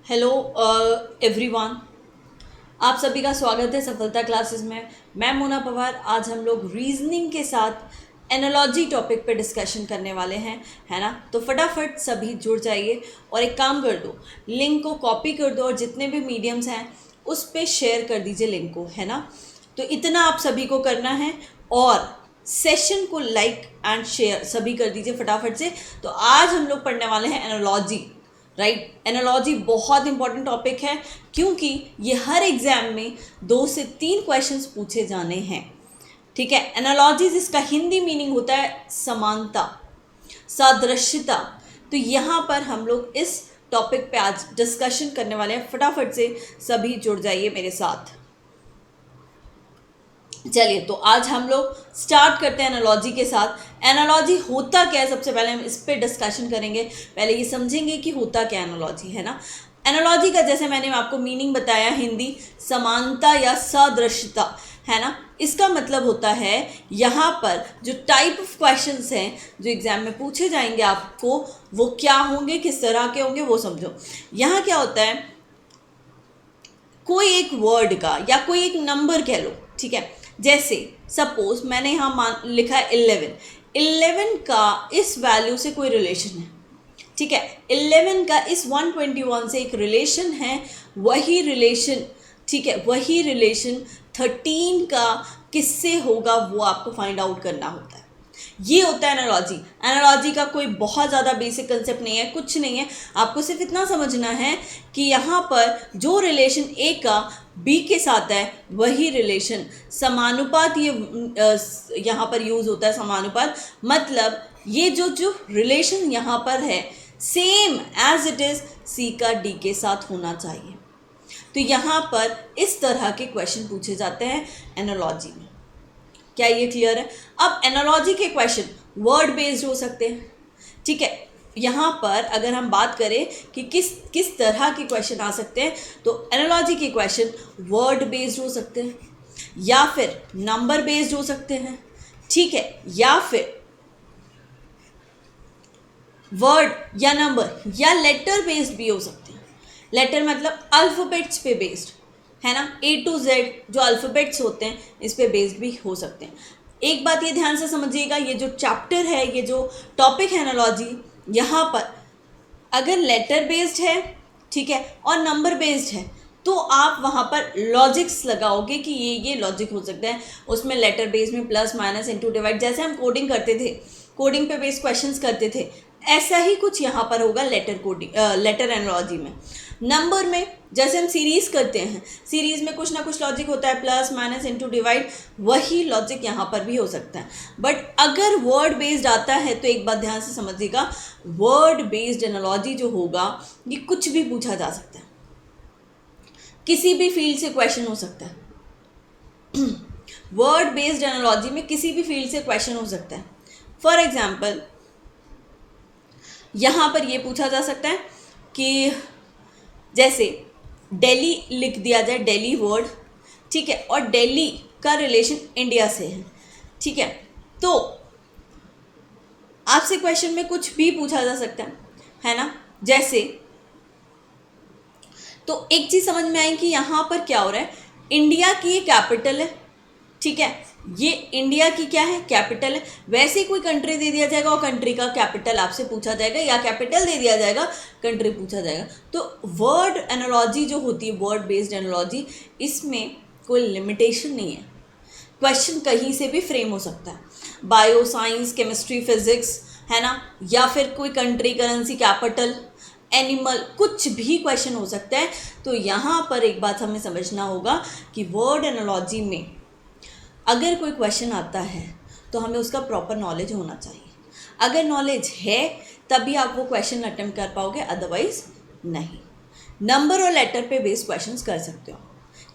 Hello everyone, आप सभी का स्वागत है सफलता क्लासेस में। मैं मोना पवार। आज हम लोग रीजनिंग के साथ एनालॉजी टॉपिक पे डिस्कशन करने वाले हैं, है ना। तो फटाफट सभी जुड़ जाइए और एक काम कर दो, लिंक को कॉपी कर दो और जितने भी मीडियम्स हैं उस पे शेयर कर दीजिए लिंक को, है ना। तो इतना आप सभी को करना है और सेशन को लाइक एंड शेयर सभी कर दीजिए फटाफट से। तो आज हम लोग पढ़ने वाले हैं एनालॉजी, राइट। एनालॉजी बहुत इंपॉर्टेंट टॉपिक है क्योंकि ये हर एग्जाम में 2 से 3 क्वेश्चंस पूछे जाने हैं, ठीक है। एनालॉजी जिसका हिंदी मीनिंग होता है समानता, सादृश्यता। तो यहाँ पर हम लोग इस टॉपिक पे आज डिस्कशन करने वाले हैं। फटाफट से सभी जुड़ जाइए मेरे साथ। चलिए, तो आज हम लोग स्टार्ट करते हैं एनालॉजी के साथ। एनालॉजी होता क्या है, सबसे पहले हम इस पे डिस्कशन करेंगे। पहले ये समझेंगे कि होता क्या एनालॉजी, है ना। एनालॉजी का जैसे मैंने आपको मीनिंग बताया, हिंदी समानता या सदृशता, है ना। इसका मतलब होता है यहाँ पर जो टाइप ऑफ क्वेश्चंस हैं जो एग्जाम में पूछे जाएंगे आपको, वो क्या होंगे, किस तरह के होंगे, वो समझो। यहाँ क्या होता है, कोई एक वर्ड का या कोई एक नंबर कह लो, ठीक है। जैसे सपोज मैंने यहाँ मान लिखा है 11 का इस वैल्यू से कोई रिलेशन है, ठीक है। 11 का इस 121 से एक रिलेशन है, वही रिलेशन, ठीक है, वही रिलेशन 13 का किससे होगा वो आपको फाइंड आउट करना होता है। ये होता है एनालॉजी। एनालॉजी का कोई बहुत ज़्यादा बेसिक कंसेप्ट नहीं है, कुछ नहीं है। आपको सिर्फ इतना समझना है कि यहाँ पर जो रिलेशन ए का बी के साथ है वही रिलेशन समानुपात, ये यहाँ पर यूज़ होता है समानुपात। मतलब ये जो रिलेशन यहाँ पर है same as it is C का डी के साथ होना चाहिए। तो यहाँ पर इस तरह के क्वेश्चन पूछे जाते हैं एनालॉजी में। क्या ये क्लियर है? अब एनालॉजी के क्वेश्चन वर्ड बेस्ड हो सकते हैं, ठीक है। यहाँ पर अगर हम बात करें कि किस किस तरह के क्वेश्चन आ सकते हैं, तो एनालॉजी के क्वेश्चन वर्ड बेस्ड हो सकते हैं या फिर नंबर बेस्ड हो सकते हैं, ठीक है, या फिर वर्ड या नंबर या लेटर बेस्ड भी हो सकते हैं। लेटर मतलब अल्फ़ाबेट्स पे बेस्ड, है ना। A to Z जो अल्फ़ाबेट्स होते हैं इस पे बेस्ड भी हो सकते हैं। एक बात ये ध्यान से समझिएगा, ये जो चैप्टर है, ये जो टॉपिक है एनालॉजी, यहाँ पर अगर लेटर बेस्ड है, ठीक है, और नंबर बेस्ड है, तो आप वहाँ पर लॉजिक्स लगाओगे कि ये लॉजिक हो सकता है। उसमें लेटर बेस्ड में प्लस माइनस इनटू डिवाइड, जैसे हम कोडिंग करते थे, कोडिंग पे बेस्ड क्वेश्चंस करते थे, ऐसा ही कुछ यहाँ पर होगा लेटर कोडिंग, लेटर एनालॉजी में। नंबर में जैसे हम सीरीज़ करते हैं, सीरीज़ में कुछ ना कुछ लॉजिक होता है, प्लस माइनस इनटू डिवाइड, वही लॉजिक यहाँ पर भी हो सकता है। बट अगर वर्ड बेस्ड आता है तो एक बात ध्यान से समझिएगा, वर्ड बेस्ड एनालॉजी जो होगा ये कुछ भी पूछा जा सकता है, किसी भी फील्ड से क्वेश्चन हो सकता है। वर्ड बेस्ड एनालॉजी में किसी भी फील्ड से क्वेश्चन हो सकता है। फॉर एग्जाम्पल यहाँ पर ये पूछा जा सकता है कि जैसे दिल्ली लिख दिया जाए, दिल्ली वर्ड, ठीक है, और दिल्ली का रिलेशन इंडिया से है, ठीक है। तो आपसे क्वेश्चन में कुछ भी पूछा जा सकता है ना। जैसे तो एक चीज़ समझ में आई कि यहाँ पर क्या हो रहा है, इंडिया की ये कैपिटल है, ठीक है, ये इंडिया की क्या है, कैपिटल है। वैसे कोई कंट्री दे दिया जाएगा और कंट्री का कैपिटल आपसे पूछा जाएगा, या कैपिटल दे दिया जाएगा, कंट्री पूछा जाएगा। तो वर्ड एनालॉजी जो होती है, वर्ड बेस्ड एनालॉजी, इसमें कोई लिमिटेशन नहीं है, क्वेश्चन कहीं से भी फ्रेम हो सकता है। बायो, साइंस, केमिस्ट्री, फिजिक्स, है ना, या फिर कोई कंट्री, करेंसी, कैपिटल, एनिमल, कुछ भी क्वेश्चन हो सकता है। तो यहाँ पर एक बात हमें समझना होगा कि वर्ड एनालॉजी में अगर कोई क्वेश्चन आता है तो हमें उसका प्रॉपर नॉलेज होना चाहिए। अगर नॉलेज है तभी आप वो क्वेश्चन अटेम्प्ट कर पाओगे, अदरवाइज नहीं। नंबर और लेटर पे बेस्ड क्वेश्चंस कर सकते हो।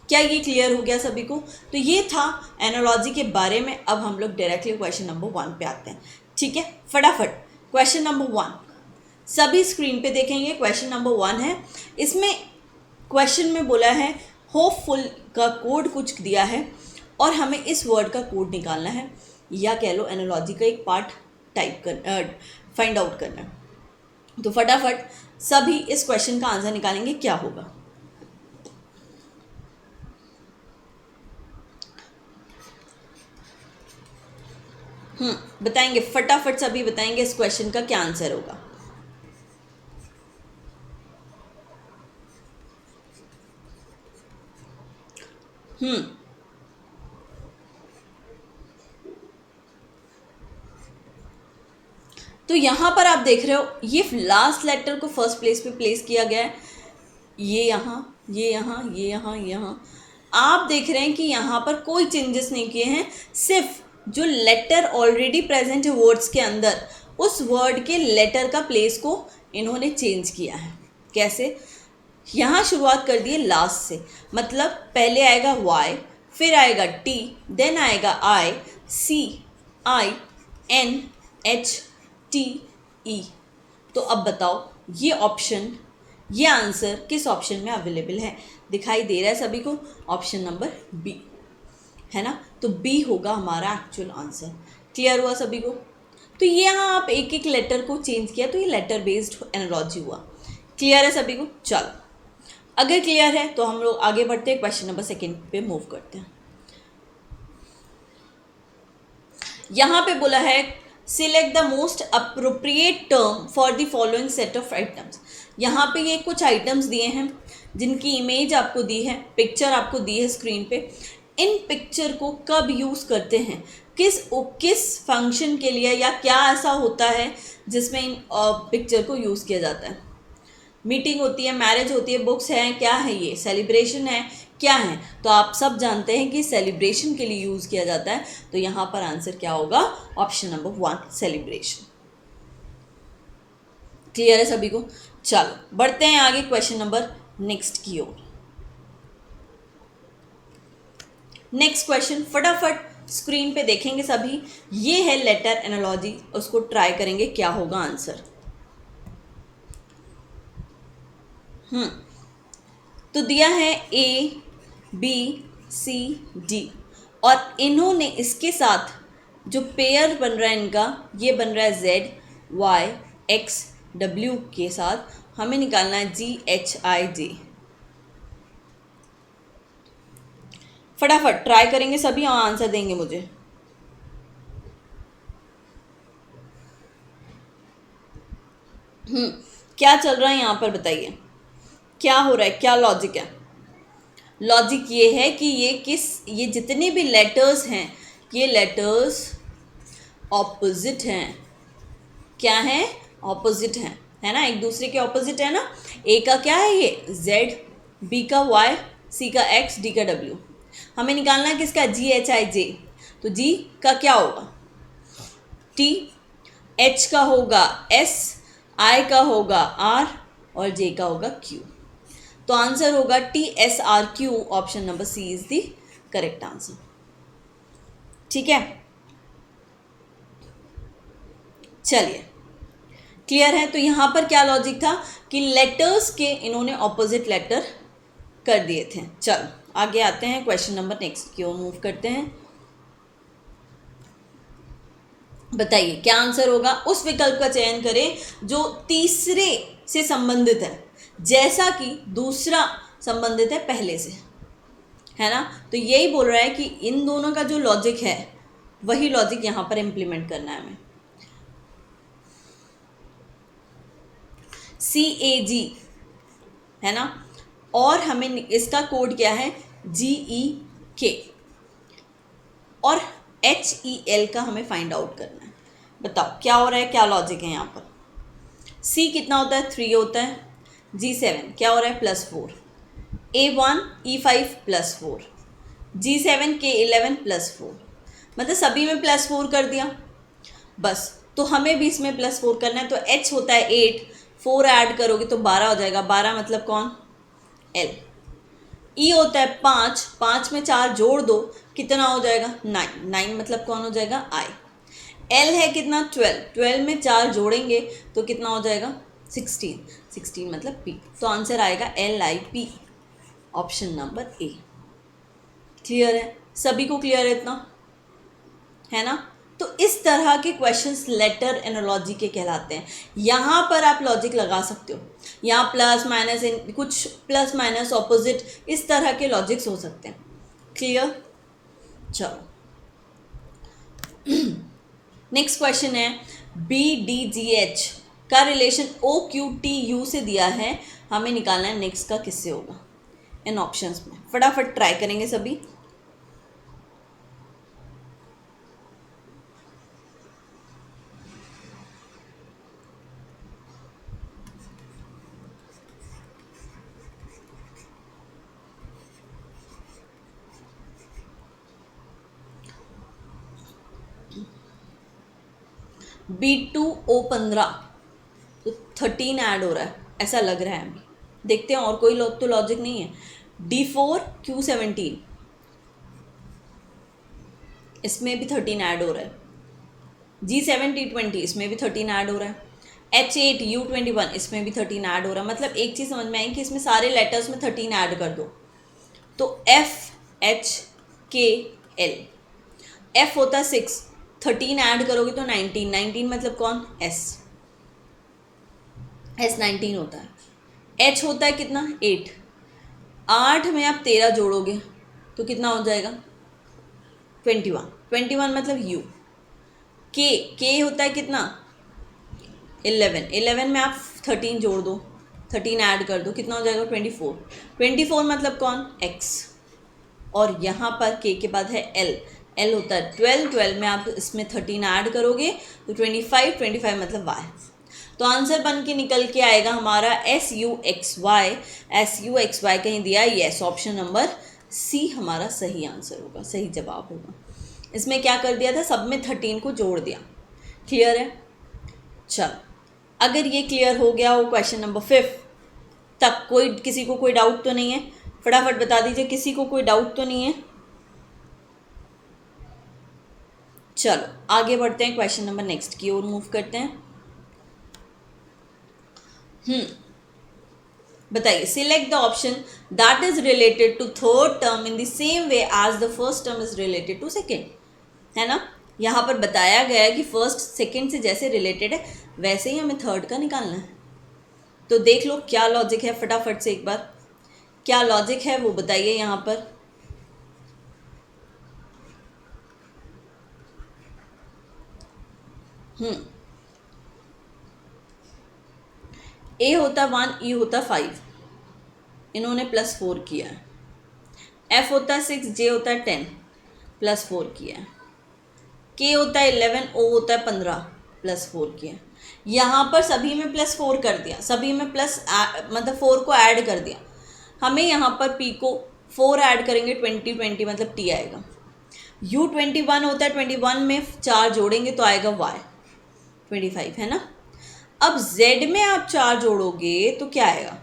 क्या ये क्लियर हो गया सभी को? तो ये था एनालॉजी के बारे में। अब हम लोग डायरेक्टली क्वेश्चन नंबर 1 पे आते हैं, ठीक है। फटाफट क्वेश्चन नंबर 1 सभी स्क्रीन पे देखेंगे। क्वेश्चन नंबर 1 है, इसमें क्वेश्चन में बोला है होपफुल का कोड कुछ दिया है और हमें इस वर्ड का कोड निकालना है, या कह लो एनालॉजी का एक पार्ट टाइप कर फाइंड आउट करना है। तो फटाफट सभी इस क्वेश्चन का आंसर निकालेंगे, क्या होगा। बताएंगे, फटाफट सभी बताएंगे इस क्वेश्चन का क्या आंसर होगा। तो यहां पर आप देख रहे हो ये लास्ट लेटर को फर्स्ट प्लेस पे प्लेस किया गया है, ये यहाँ, ये यहाँ, ये यहाँ, यहाँ। आप देख रहे हैं कि यहाँ पर कोई चेंजेस नहीं किए हैं, सिर्फ जो लेटर ऑलरेडी प्रेजेंट है वर्ड्स के अंदर, उस वर्ड के लेटर का प्लेस को इन्होंने चेंज किया है। कैसे? यहाँ शुरुआत कर दी है लास्ट से, मतलब पहले आएगा Y, फिर आएगा T, देन आएगा I, C, I, N, H, T, E। तो अब बताओ ये ऑप्शन, ये आंसर किस ऑप्शन में अवेलेबल है? दिखाई दे रहा है सभी को? ऑप्शन नंबर बी है ना। तो बी होगा हमारा एक्चुअल आंसर। क्लियर हुआ सभी को? तो ये यहाँ आप एक एक लेटर को चेंज किया, तो ये लेटर बेस्ड एनालॉजी हुआ। क्लियर है सभी को? चलो, अगर क्लियर है तो हम लोग आगे बढ़ते हैं, क्वेश्चन नंबर सेकेंड पे मूव करते हैं। यहाँ पे बोला है select the most appropriate term for the following set of items. यहाँ पे ये कुछ आइटम्स दिए हैं जिनकी इमेज आपको दी है, पिक्चर आपको दी है स्क्रीन पे। इन पिक्चर को कब यूज़ करते हैं, किस फंक्शन के लिए, या क्या ऐसा होता है जिसमें इन पिक्चर को यूज़ किया जाता है? मीटिंग होती है, मैरिज होती है, बुक्स हैं, क्या है ये? सेलिब्रेशन है, क्या है? तो आप सब जानते हैं कि सेलिब्रेशन के लिए यूज़ किया जाता है। तो यहाँ पर आंसर क्या होगा? Option number 1, celebration. क्लियर है सभी को? चलो बढ़ते हैं आगे क्वेश्चन नंबर नेक्स्ट की ओर। नेक्स्ट क्वेश्चन फटाफट स्क्रीन पे देखेंगे सभी, ये है लेटर एनालॉजी, उसको ट्राई करेंगे क्या होगा आंसर। तो दिया है A, B, C, D, और इन्होंने इसके साथ जो पेयर बन रहा है इनका, ये बन रहा है Z, Y, X, W के साथ हमें निकालना है G, H, I, J। फटाफट ट्राई करेंगे सभी और आंसर देंगे मुझे। क्या चल रहा है यहाँ पर बताइए, क्या हो रहा है, क्या लॉजिक है? लॉजिक ये है कि ये जितने भी लेटर्स हैं, ये लेटर्स ऑपोजिट हैं। क्या है? ऑपोजिट हैं, है ना, एक दूसरे के ऑपोजिट है ना। ए का क्या है ये Z, B का Y, C का X, D का W। हमें निकालना है किसका? G, H, I, J। तो G का क्या होगा? T, H का होगा S, I का होगा R और J का होगा Q। तो आंसर होगा TSRQ। Option number C is the correct answer. ठीक है, चलिए क्लियर है। तो यहाँ पर क्या लॉजिक था कि लेटर्स के इन्होंने ऑपोजिट लेटर कर दिए थे। चलो आगे आते हैं, क्वेश्चन नंबर नेक्स्ट की ओर मूव करते हैं। बताइए क्या आंसर होगा? उस विकल्प का चयन करें जो तीसरे से संबंधित है, जैसा कि दूसरा संबंधित है पहले से, है ना। तो यही बोल रहा है कि इन दोनों का जो लॉजिक है वही लॉजिक यहाँ पर इम्प्लीमेंट करना है हमें। CAG है ना, और हमें इसका कोड क्या है? GEK, और HEL का हमें फाइंड आउट करना है। बताओ क्या हो रहा है, क्या लॉजिक है यहाँ पर? C कितना होता है? 3 होता है। G7 क्या हो रहा है? +4। A1 E5 +4, G7 K11 +4, मतलब सभी में +4 कर दिया बस। तो हमें भी इसमें +4 करना है। तो H होता है 8, 4 ऐड करोगे तो 12 हो जाएगा। 12 मतलब कौन? L। E होता है 5, 5 में 4 जोड़ दो, कितना हो जाएगा? 9, 9 मतलब कौन हो जाएगा? I। L है कितना? 12, 12 में 4 जोड़ेंगे तो कितना हो जाएगा? 16, 16 मतलब P। तो आंसर आएगा LIP, option number A। Clear है सभी को? क्लियर है इतना, है ना? तो इस तरह के क्वेश्चंस लेटर एनालॉजी के कहलाते हैं। यहाँ पर आप लॉजिक लगा सकते हो, यहाँ प्लस माइनस, कुछ प्लस माइनस ऑपोजिट, इस तरह के लॉजिक्स हो सकते हैं। क्लियर? चलो नेक्स्ट क्वेश्चन है, BDGH का रिलेशन OQTU से दिया है, हमें निकालना है नेक्स्ट का किससे होगा इन ऑप्शंस में। फटाफट ट्राई करेंगे सभी। B2O15 तो 13 ऐड हो रहा है ऐसा लग रहा है अभी, देखते हैं और कोई तो लॉजिक नहीं है। D4Q17 इसमें भी 13 ऐड हो रहा है। G7T20 इसमें भी 13 ऐड हो रहा है। H8U21 इसमें भी 13 ऐड हो रहा है। मतलब एक चीज़ समझ में आई कि इसमें सारे लेटर्स में 13 ऐड कर दो तो FHKL, F होता है 6, 13 ऐड करोगे तो 19, 19 मतलब कौन? S 19 होता है। H होता है कितना? 8, 8 में आप 13 जोड़ोगे तो कितना हो जाएगा? 21, 21 मतलब U। K होता है कितना? 11, 11 में आप 13 जोड़ दो, 13 ऐड कर दो, कितना हो जाएगा? 24, 24 मतलब कौन? X। और यहाँ पर K के बाद है L होता है 12, 12 में आप इसमें 13 ऐड करोगे तो 25, 25 मतलब Y। तो आंसर बन के निकल के आएगा हमारा SUXY। SUXY कहीं दिया? यस, ऑप्शन नंबर C हमारा सही आंसर होगा, सही जवाब होगा। इसमें क्या कर दिया था? सब में 13 को जोड़ दिया। क्लियर है? चल, अगर ये क्लियर हो गया हो क्वेश्चन नंबर 5 तक, किसी को कोई डाउट तो नहीं है? फटाफट बता दीजिए, किसी को कोई डाउट तो नहीं है? चलो आगे बढ़ते हैं, क्वेश्चन नंबर नेक्स्ट की ओर मूव करते हैं। बताइए, select the option that is related to third term in the same way as the first term is related to second. है ना, यहाँ पर बताया गया है कि फर्स्ट सेकेंड से जैसे रिलेटेड है वैसे ही हमें थर्ड का निकालना है। तो देख लो क्या लॉजिक है, फटाफट से एक बार क्या लॉजिक है वो बताइए यहाँ पर। A होता 1, E होता 5, इन्होंने +4 किया है। F होता है 6, J होता है 10, +4 किया है। K होता है 11, O होता है 15, +4 किया है। यहाँ पर सभी में +4 कर दिया, सभी में मतलब 4 को ऐड कर दिया। हमें यहाँ पर P को 4 ऐड करेंगे 20, 20 मतलब T आएगा। U21 होता है 21 में 4 जोड़ेंगे तो आएगा Y 25, है ना। अब Z में आप 4 जोड़ोगे तो क्या आएगा?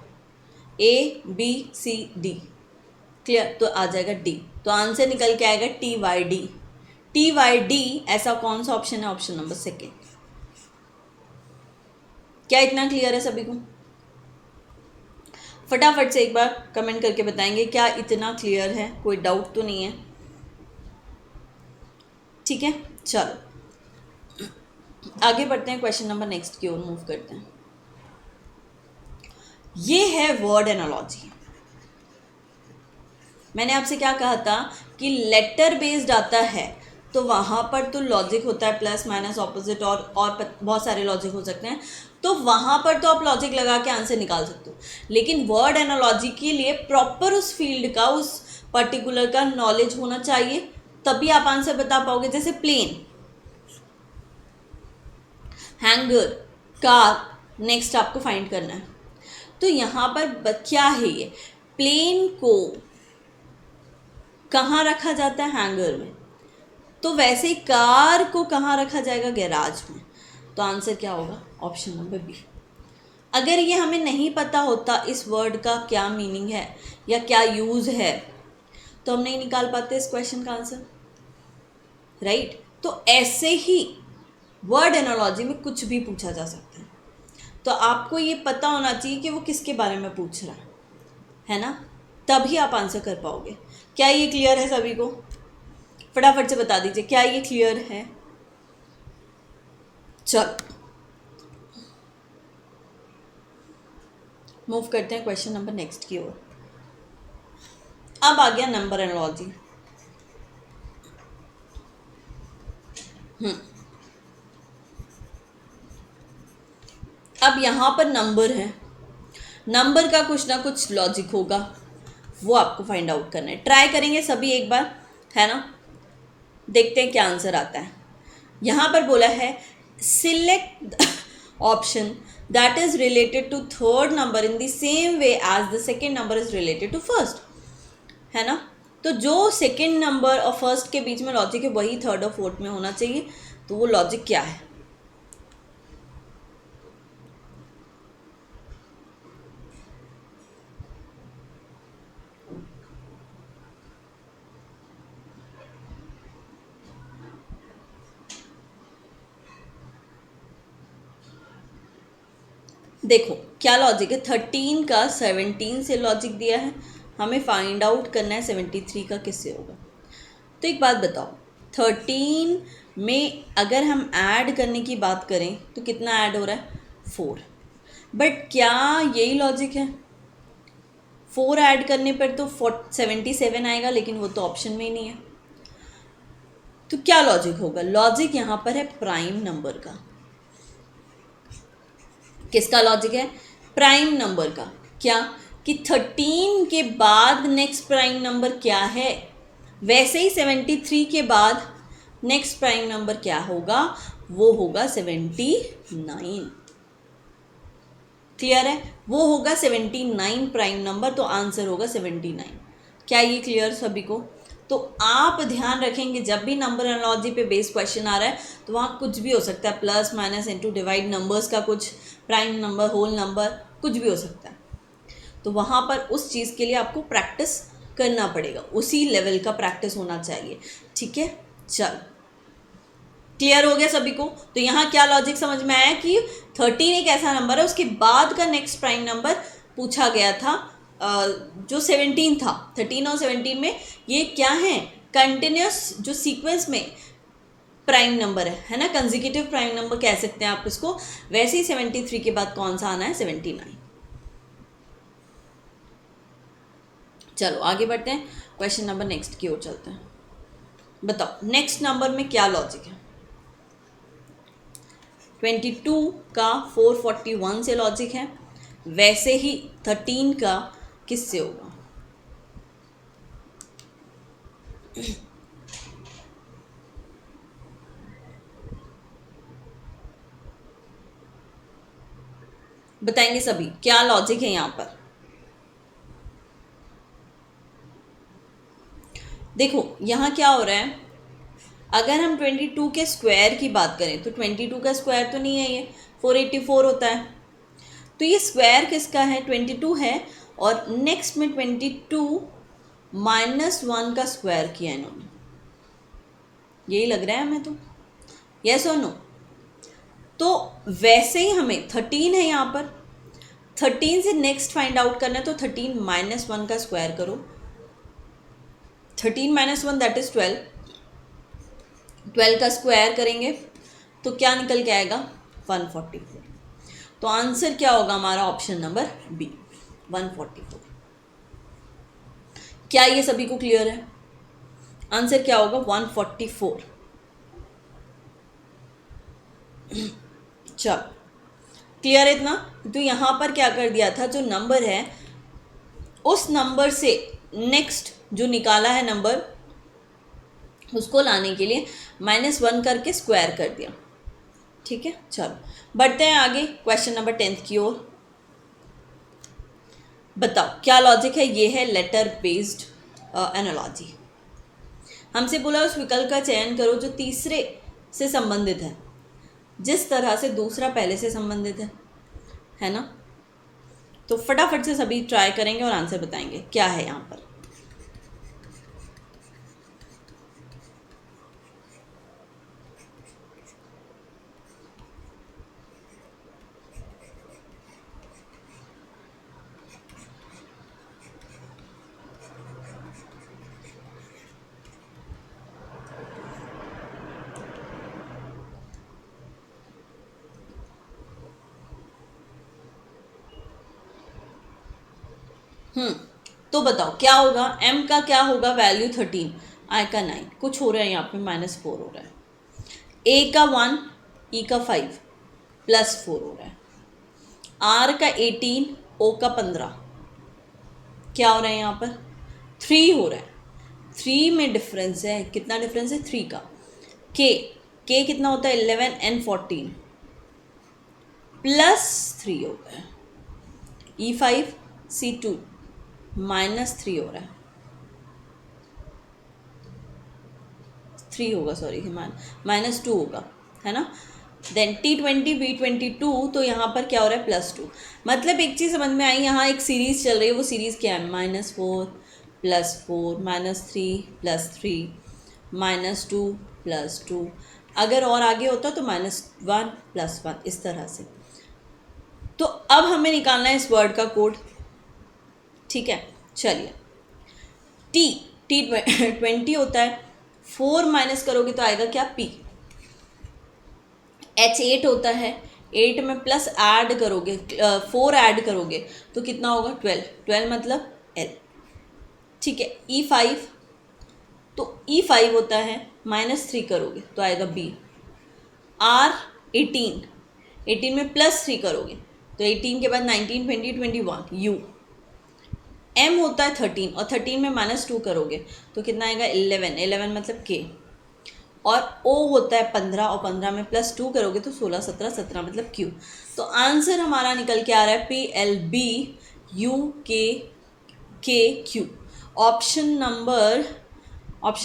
A B C D। Clear? तो आ जाएगा D। तो आंसर निकल के आएगा TYD। TYD ऐसा कौन सा ऑप्शन है? Option number second. क्या इतना क्लियर है सभी को? फटाफट से एक बार कमेंट करके बताएंगे क्या इतना क्लियर है, कोई डाउट तो नहीं है? ठीक है, चलो आगे बढ़ते हैं, क्वेश्चन नंबर नेक्स्ट की ओर मूव करते हैं। ये है वर्ड एनालॉजी। मैंने आपसे क्या कहा था कि लेटर बेस्ड आता है तो वहाँ पर तो लॉजिक होता है प्लस माइनस ऑपोजिट और बहुत सारे लॉजिक हो सकते हैं, तो वहाँ पर तो आप लॉजिक लगा के आंसर निकाल सकते हो। लेकिन वर्ड एनालॉजी के लिए प्रॉपर उस फील्ड का, उस पर्टिकुलर का नॉलेज होना चाहिए, तभी आप आंसर बता पाओगे। जैसे प्लेन, हैंगर, कार, नेक्स्ट आपको फाइंड करना है। तो यहाँ पर क्या है, ये प्लेन को कहाँ रखा जाता है? हैंगर में। तो वैसे ही कार को कहाँ रखा जाएगा? गैराज में। तो आंसर क्या होगा? Option number B. अगर ये हमें नहीं पता होता इस वर्ड का क्या मीनिंग है या क्या यूज़ है तो हम नहीं निकाल पाते इस क्वेश्चन का आंसर, राइट। तो ऐसे ही वर्ड एनालॉजी में कुछ भी पूछा जा सकता है, तो आपको ये पता होना चाहिए कि वो किसके बारे में पूछ रहा है ना, तभी आप आंसर कर पाओगे। क्या ये क्लियर है सभी को? फटाफट से बता दीजिए, क्या ये क्लियर है? चल मूव करते हैं क्वेश्चन नंबर नेक्स्ट की ओर। अब आ गया नंबर एनालॉजी। अब यहाँ पर नंबर है, नंबर का कुछ ना कुछ लॉजिक होगा, वो आपको फाइंड आउट करना है। ट्राई करेंगे सभी एक बार, है ना। देखते हैं क्या आंसर आता है। यहाँ पर बोला है select option that is related to third number in the same way as the second number is related to first, है ना। तो जो सेकेंड नंबर और फर्स्ट के बीच में लॉजिक है वही थर्ड और फोर्थ में होना चाहिए। तो वो लॉजिक क्या है? देखो क्या लॉजिक है, 13 का 17 से लॉजिक दिया है, हमें फाइंड आउट करना है 73 का किससे होगा। तो एक बात बताओ, 13 में अगर हम ऐड करने की बात करें तो कितना ऐड हो रहा है? 4। बट क्या यही लॉजिक है? 4 ऐड करने पर तो 77 आएगा, लेकिन वो तो ऑप्शन में ही नहीं है। तो क्या लॉजिक होगा? लॉजिक यहाँ पर है प्राइम नंबर का। किसका लॉजिक है? प्राइम नंबर का। क्या कि 13 के बाद नेक्स्ट प्राइम नंबर क्या है, वैसे ही 73 के बाद नेक्स्ट प्राइम नंबर क्या होगा? वो होगा 79। क्लियर है? वो होगा 79 प्राइम नंबर, तो आंसर होगा 79। क्या ये क्लियर सभी को? तो आप ध्यान रखेंगे जब भी नंबर एनालॉजी पे बेस्ड क्वेश्चन आ रहा है तो वहाँ कुछ भी हो सकता है, plus minus into divide, numbers का कुछ, प्राइम नंबर, होल नंबर, कुछ भी हो सकता है। तो वहाँ पर उस चीज़ के लिए आपको प्रैक्टिस करना पड़ेगा, उसी लेवल का प्रैक्टिस होना चाहिए। ठीक है, चल क्लियर हो गया सभी को? तो यहाँ क्या लॉजिक समझ में आया कि 13 एक ऐसा नंबर है, उसके बाद का नेक्स्ट प्राइम नंबर पूछा गया था जो 17 था। 13 और 17 में ये क्या है? कंटिन्यूस जो सीक्वेंस में प्राइम नंबर है ना, कंजिक्यूटिव प्राइम नंबर कह सकते हैं आप इसको। वैसे ही 73 के बाद कौन सा आना है? 79। चलो आगे बढ़ते हैं, क्वेश्चन नंबर नेक्स्ट की ओर चलते हैं। बताओ नेक्स्ट नंबर में क्या लॉजिक है? 22 का 441 से लॉजिक है, वैसे ही 13 का किससे होगा? बताएंगे सभी क्या लॉजिक है यहाँ पर। देखो यहाँ क्या हो रहा है, अगर हम 22 के स्क्वायर की बात करें तो 22 का स्क्वायर तो नहीं है, ये 484 होता है। तो ये स्क्वायर किसका है? 22 है, और नेक्स्ट में 22 -1 का स्क्वायर किया इन्होंने, यही लग रहा है हमें तो, यस और नो। तो वैसे ही हमें 13 है यहाँ पर, 13 से नेक्स्ट फाइंड आउट करना है, तो 13 -1 का स्क्वायर करो, 13 -1 दैट इज 12, 12 का स्क्वायर करेंगे तो क्या निकल के आएगा? 144। तो आंसर क्या होगा हमारा? Option number B, 144। क्या ये सभी को क्लियर है? आंसर क्या होगा? 144। चलो क्लियर है इतना? तो यहाँ पर क्या कर दिया था, जो नंबर है उस नंबर से नेक्स्ट जो निकाला है नंबर, उसको लाने के लिए -1 करके स्क्वायर कर दिया। ठीक है, चलो बढ़ते हैं आगे क्वेश्चन नंबर 10 की ओर। बताओ क्या लॉजिक है? ये है लेटर बेस्ड एनालॉजी। हमसे बोला उस विकल्प का चयन करो जो तीसरे से संबंधित है जिस तरह से दूसरा पहले से संबंधित है ना। तो फटाफट से सभी ट्राई करेंगे और आंसर बताएंगे क्या है यहाँ पर। तो बताओ क्या होगा, m का क्या होगा वैल्यू 13, i का 9, कुछ हो रहा है यहाँ पे -4 हो रहा है, a का 1, e का 5 +4 हो रहा है, r का 18, o का 15, क्या हो रहा है यहाँ पर 3 हो रहा है, 3 में डिफरेंस है, कितना डिफरेंस है 3 का, k कितना होता है 11 and 14 +3 हो गया, E5 C2 -3 हो रहा है, 3 होगा सॉरी, -2 होगा, है ना। देन T20 V22, तो यहाँ पर क्या हो रहा है +2, मतलब एक चीज़ समझ में आई, यहाँ एक सीरीज़ चल रही है, वो सीरीज़ क्या है -4 +4 -3 +3 -2 +2, अगर और आगे होता तो -1 +1, इस तरह से। तो अब हमें निकालना है इस वर्ड का कोड, ठीक है। चलिए, T20 होता है, 4 माइनस करोगे तो आएगा क्या P, H8 होता है, 8 में प्लस ऐड करोगे, 4 ऐड करोगे तो कितना होगा 12 मतलब L, ठीक है। E5, तो E5 होता है, -3 करोगे तो आएगा B, R18 में +3 करोगे तो 18 के बाद 19 20 21 U, M होता है 13 और 13 में -2 करोगे तो कितना आएगा 11 मतलब K, और O होता है 15 और 15 में +2 करोगे तो 16 17 17 मतलब Q। तो आंसर हमारा निकल के आ रहा है PLB UKKQ। Option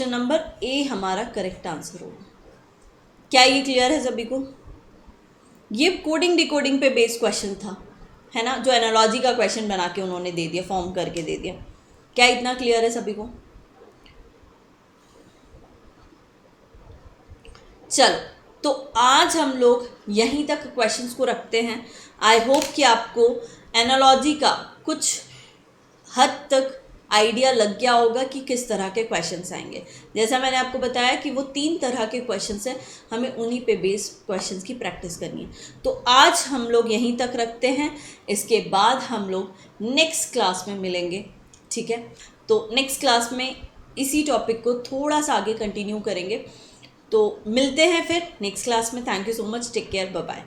number A हमारा करेक्ट आंसर होगा। क्या ये क्लियर है सभी को? ये कोडिंग डिकोडिंग पे बेस्ड क्वेश्चन था, है ना, जो एनालॉजी का क्वेश्चन बना के उन्होंने दे दिया, फॉर्म करके दे दिया। क्या इतना क्लियर है सभी को? चलो, तो आज हम लोग यहीं तक क्वेश्चंस को रखते हैं। आई होप कि आपको एनालॉजी का कुछ हद तक आइडिया लग गया होगा कि किस तरह के क्वेश्चंस आएंगे। जैसा मैंने आपको बताया कि वो 3 तरह के क्वेश्चंस हैं, हमें उन्हीं पे बेस्ड क्वेश्चंस की प्रैक्टिस करनी है। तो आज हम लोग यहीं तक रखते हैं, इसके बाद हम लोग नेक्स्ट क्लास में मिलेंगे, ठीक है। तो नेक्स्ट क्लास में इसी टॉपिक को थोड़ा सा आगे कंटिन्यू करेंगे। तो मिलते हैं फिर नेक्स्ट क्लास में। Thank you so much, take care, bye bye.